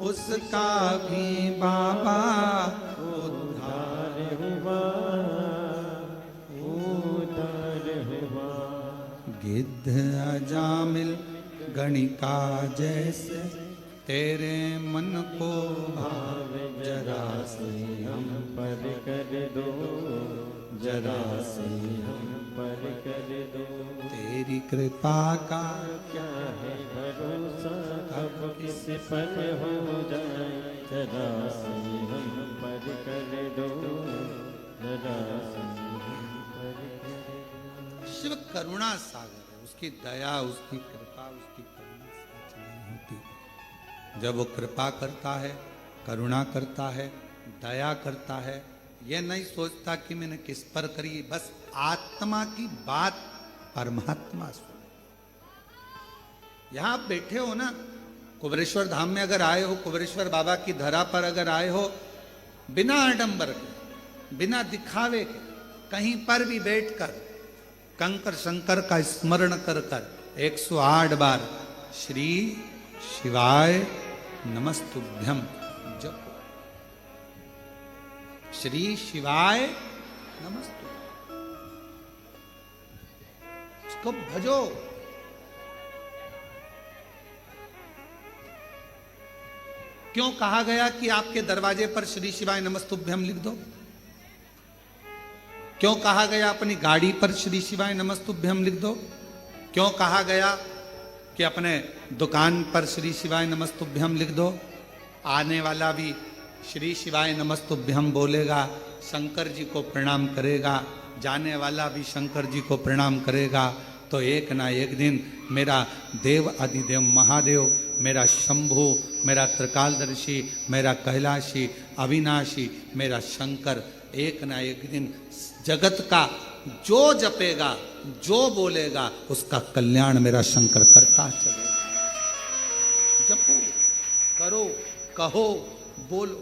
उसका भी बाबा उद्धार हुआ, उद्धार हुआ। गिद्ध अजामिल गणिका जैसे तेरे मन को भाव जरा से हम पर कर दो, जरा से हम पर कर दो। तेरी कृपा का क्या है भरोसा, कब किस पर हो जाए, जरा से हम पर कर दो, जरा से हम पर कर दो। शिव करुणा सागर है, उसकी दया, उसकी कृपा, उसकी करुणा सच नहीं होती। जब वो कृपा करता है, करुणा करता है, दया करता है, यह नहीं सोचता कि मैंने किस पर करी, बस आत्मा की बात परमात्मा सुने। यहां आप बैठे हो ना, कुबरेश्वर धाम में अगर आए हो, कुबरेश्वर बाबा की धरा पर अगर आए हो, बिना आडंबर के, बिना दिखावे के, कहीं पर भी बैठकर कंकर शंकर का स्मरण कर कर 108 बार श्री शिवाय नमस्तुभ्यम जपो। श्री शिवाय नमस्तुभ्यम, इसको भजो। क्यों कहा गया कि आपके दरवाजे पर श्री शिवाय नमस्तुभ्यम लिख दो? क्यों कहा गया अपनी गाड़ी पर श्री शिवाय नमस्तुभ्यम लिख दो? क्यों कहा गया कि अपने दुकान पर श्री शिवाय नमस्तुभ्यम लिख दो? आने वाला भी श्री शिवाय नमस्तुभ्यम बोलेगा, शंकर जी को प्रणाम करेगा, जाने वाला भी शंकर जी को प्रणाम करेगा। तो एक ना एक दिन मेरा देव अधिदेव महादेव, मेरा शंभु, मेरा त्रिकालदर्शी, मेरा कैलाशी, अविनाशी, मेरा शंकर, एक ना एक दिन जगत का जो जपेगा, जो बोलेगा, उसका कल्याण मेरा शंकर करता चलेगा। जपो, करो, कहो, बोलो।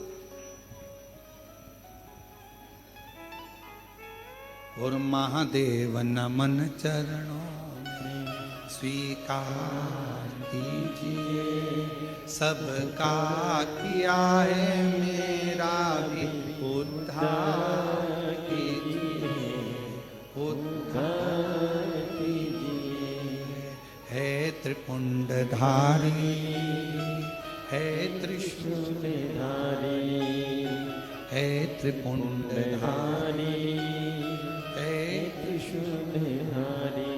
और महादेव नमन चरणों में स्वीकार कीजिए, सबका किया है मेरा भी उद्धार कीजिए, उद्धार कीजिए। है त्रिपुंडधारी, है त्रिशूलधारी, है त्रिपुंडधारी, है त्रिशूलधारी।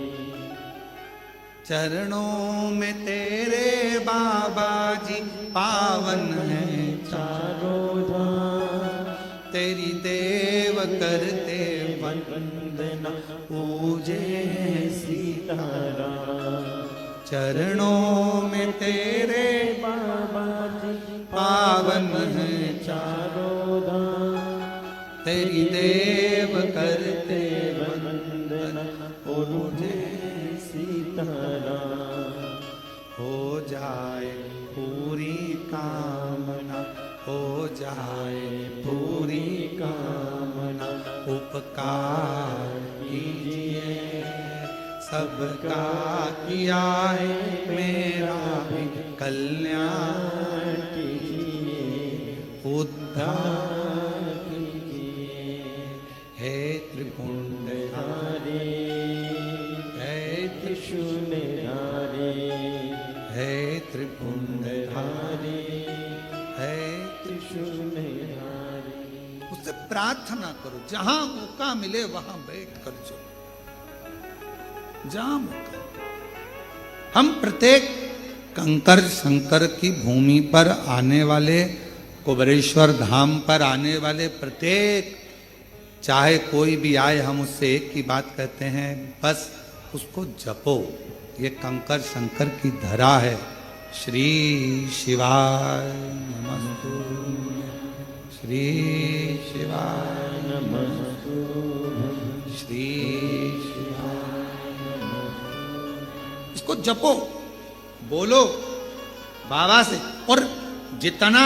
चरणों में तेरे बाबा जी पावन है चारों धाम, तेरी देव करते वंदना पूजे सीताराम। चरणों में तेरे बाबा जी पावन है चारों धाम, तेरी देव करते वंदना पूजे सीताराम। हो जाए पूरी कामना, हो जाए पूरी कामना, उपकार कीजिए, सबका किया है मेरा भी कल्याण कीजिए, उद्धार कीजिए। हे त्रिपुंडधारी, हे त्रिशूलधारी, हे त्रिपुंडधारी, हे त्रिशूलधारी। उससे प्रार्थना करो, जहां मौका मिले वहां बैठ कर चलो, जहां मौका। हम प्रत्येक कंकर शंकर की भूमि पर आने वाले, कुबरेश्वर धाम पर आने वाले प्रत्येक, चाहे कोई भी आए, हम उससे एक ही बात कहते हैं, बस उसको जपो। ये कंकर शंकर की धरा है। श्री शिवाय नमस्तुभ्यं, श्री शिवाय नमस्तुभ्यं, श्री शिवाय नमस्तुभ्यं। इसको जपो, बोलो बाबा से। और जितना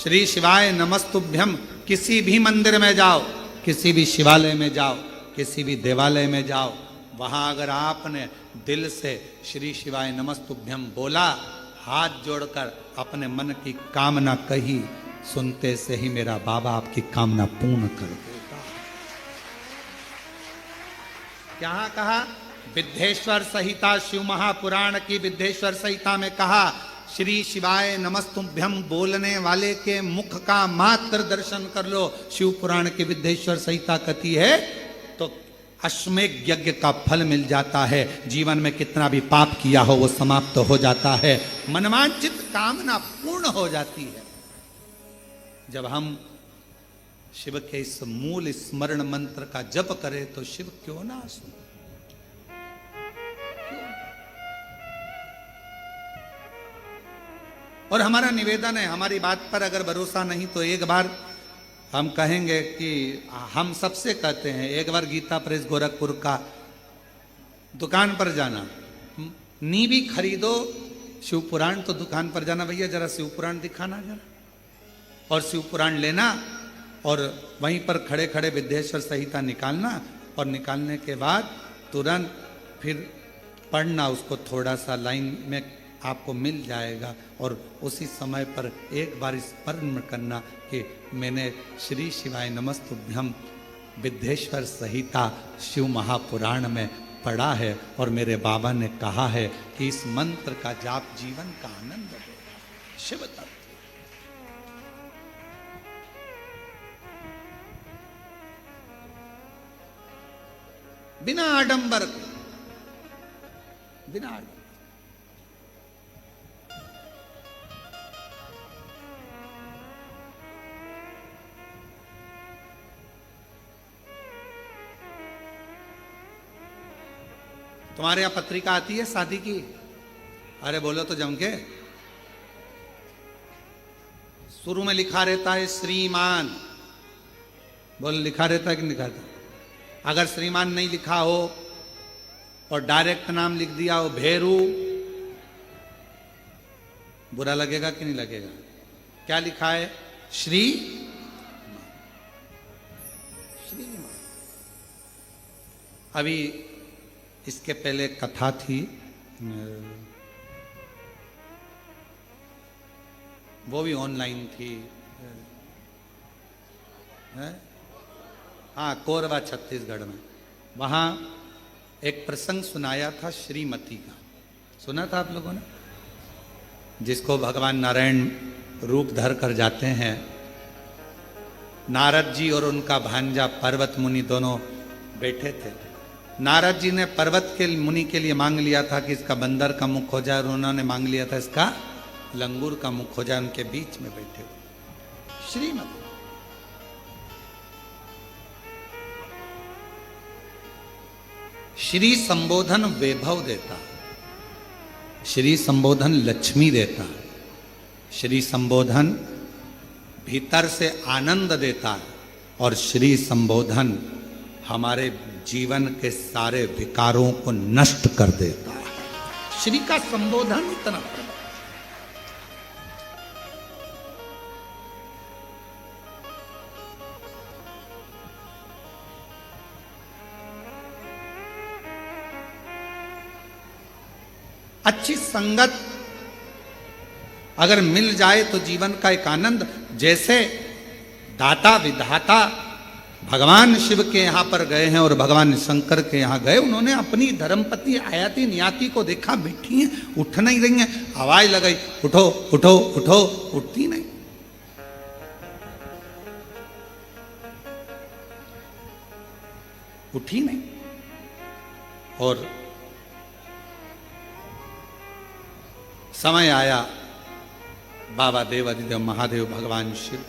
श्री शिवाय नमस्तुभ्यम, किसी भी मंदिर में जाओ, किसी भी शिवालय में जाओ, किसी भी देवालय में जाओ, वहां अगर आपने दिल से श्री शिवाय नमस्तुभ्यम बोला, हाथ जोड़कर अपने मन की कामना कही, सुनते से ही मेरा बाबा आपकी कामना पूर्ण कर देगा। क्या कहा? विद्धेश्वर संहिता, शिव महापुराण की विद्धेश्वर संहिता में कहा, श्री शिवाय नमस्तुभ्यम बोलने वाले के मुख का मात्र दर्शन कर लो। शिव पुराण की विद्धेश्वर संहिता कहती है तो अश्वमेघ यज्ञ का फल मिल जाता है। जीवन में कितना भी पाप किया हो वो समाप्त हो जाता है, मनवांछित कामना पूर्ण हो जाती है। जब हम शिव के इस मूल स्मरण मंत्र का जप करें तो शिव क्यों ना सुने। और हमारा निवेदन है, हमारी बात पर अगर भरोसा नहीं तो एक बार हम कहेंगे कि हम सबसे कहते हैं, एक बार गीता प्रेस गोरखपुर का दुकान पर जाना, नींवी खरीदो शिव पुराण तो दुकान पर जाना, भैया जरा शिव पुराण दिखाना जरा, और शिव पुराण लेना और वहीं पर खड़े खड़े विद्धेश्वर संहिता निकालना, और निकालने के बाद तुरंत फिर पढ़ना उसको, थोड़ा सा लाइन में आपको मिल जाएगा। और उसी समय पर एक बार स्मरण करना कि मैंने श्री शिवाय नमस्तुभ्यम विद्धेश्वर संहिता शिव महापुराण में पढ़ा है और मेरे बाबा ने कहा है कि इस मंत्र का जाप जीवन का आनंद देगा। शिव तत्व बिना आडंबर के, बिना आडंबर। तुम्हारे यहां पत्रिका आती है शादी की? अरे बोलो तो जम के। शुरू में लिखा रहता है श्रीमान, बोलो लिखा रहता है कि नहीं लिखा रहता? अगर श्रीमान नहीं लिखा हो और डायरेक्ट नाम लिख दिया हो भेरू, बुरा लगेगा कि नहीं लगेगा? क्या लिखा है? श्री श्रीमान। अभी इसके पहले कथा थी, वो भी ऑनलाइन थी, हाँ कोरबा छत्तीसगढ़ में। वहाँ एक प्रसंग सुनाया था श्रीमती का, सुना था आप लोगों ने? जिसको भगवान नारायण रूप धर कर जाते हैं, नारद जी और उनका भांजा पर्वत मुनि दोनों बैठे थे। नारद जी ने पर्वत के मुनि के लिए मांग लिया था कि इसका बंदर का मुख हो जाए, और उन्होंने मांग लिया था इसका लंगूर का मुख हो जाए। उनके बीच में बैठे हुए श्रीमती। श्री संबोधन वैभव देता, श्री संबोधन लक्ष्मी देता, श्री संबोधन भीतर से आनंद देता है, और श्री संबोधन हमारे जीवन के सारे विकारों को नष्ट कर देता है। श्री का संबोधन इतना प्रबल। अच्छी संगत अगर मिल जाए तो जीवन का एक आनंद, जैसे दाता विधाता भगवान शिव के यहाँ पर गए हैं और भगवान शंकर के यहाँ गए, उन्होंने अपनी धर्मपत्नी आयाति नियाति को देखा, बैठी हैं, उठ नहीं रही हैं, आवाज लगाई उठो उठो उठो, उठती नहीं। उठी नहीं। और समय आया, बाबा देवादिदेव महादेव भगवान शिव,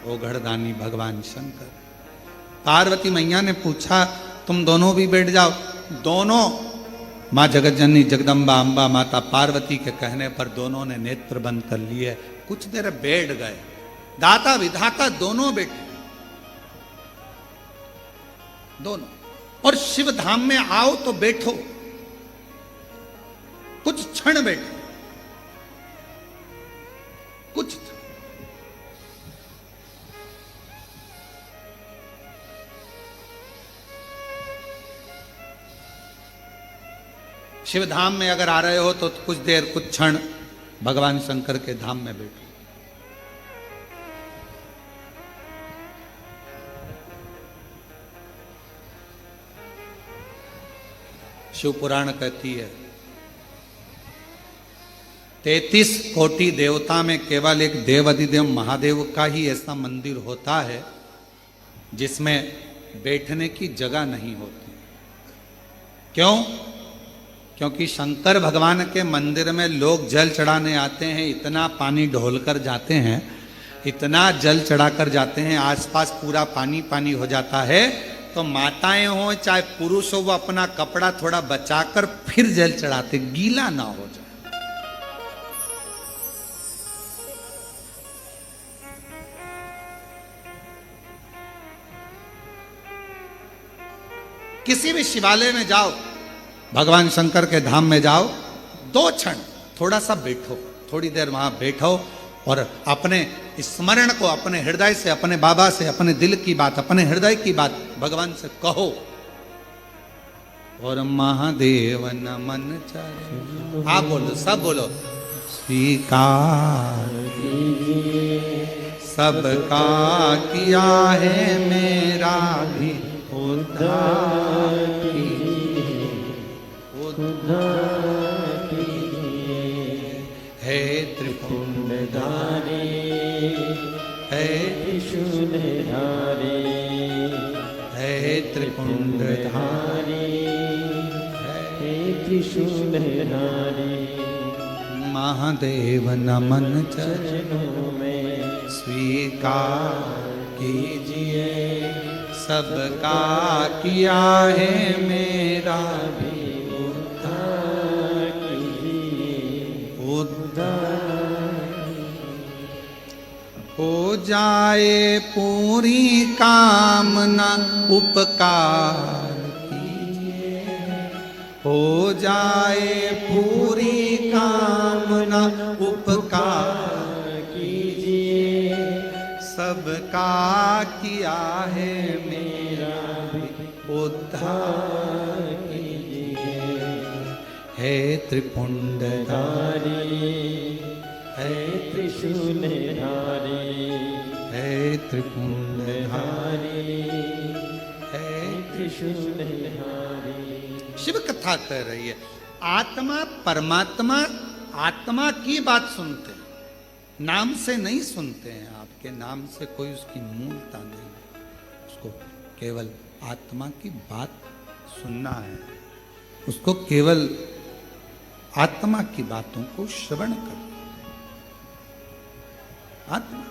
ओघड़दानी भगवान शंकर, पार्वती मैया ने पूछा तुम दोनों भी बैठ जाओ। दोनों, माँ जगतजननी जगदम्बा अम्बा माता पार्वती के कहने पर दोनों ने नेत्र बंद कर लिए। कुछ देर बैठ गए, दाता विधाता दोनों बैठे, दोनों। और शिव धाम में आओ तो बैठो, कुछ क्षण बैठो, कुछ शिव धाम में अगर आ रहे हो तो कुछ देर कुछ क्षण भगवान शंकर के धाम में बैठो। शिव पुराण कहती है 33 कोटि देवता में केवल एक देव अधिदेव महादेव का ही ऐसा मंदिर होता है जिसमें बैठने की जगह नहीं होती। क्यों? क्योंकि शंकर भगवान के मंदिर में लोग जल चढ़ाने आते हैं, इतना पानी ढोल कर जाते हैं, इतना जल चढ़ाकर जाते हैं, आसपास पूरा पानी पानी हो जाता है। तो माताएं हो चाहे पुरुष हो, वो अपना कपड़ा थोड़ा बचाकर फिर जल चढ़ाते, गीला ना हो जाए। किसी भी शिवालय में जाओ, भगवान शंकर के धाम में जाओ, 2 क्षण थोड़ा सा बैठो, थोड़ी देर वहां बैठो और अपने स्मरण को अपने हृदय से, अपने बाबा से, अपने दिल की बात, अपने हृदय की बात भगवान से कहो। और महादेव नमन चाहे, आप बोलो, सब बोलो, स्वीकार सबका किया है मेरा भी उद्धार कीजिए, उद्धार कीजिए। हे त्रिपुंडधारी, है त्रिशूलधारी, हे त्रिपुंडधारी, है त्रिशूलधारी। महादेव नमन चरणों में स्वीकार कीजिए, सबका किया है मेरा भी उद्धार कीजिए, उद्धार। हो जाए पूरी कामना उपकार कीजिए, हो जाए पूरी कामना उपकार कीजिए, सबका किया है मेरा भी उद्धार कीजिए। हे त्रिपुंडधारी, है त्रिशूलधारी, हे त्रिपुंडधारी, है त्रिशूलधारी। शिव कथा कह रही है, आत्मा परमात्मा आत्मा की बात सुनते हैं, नाम से नहीं सुनते हैं। आपके नाम से कोई उसकी मूलता नहीं है, उसको केवल आत्मा की बात सुनना है, उसको केवल आत्मा की बातों को श्रवण करना। आत्मा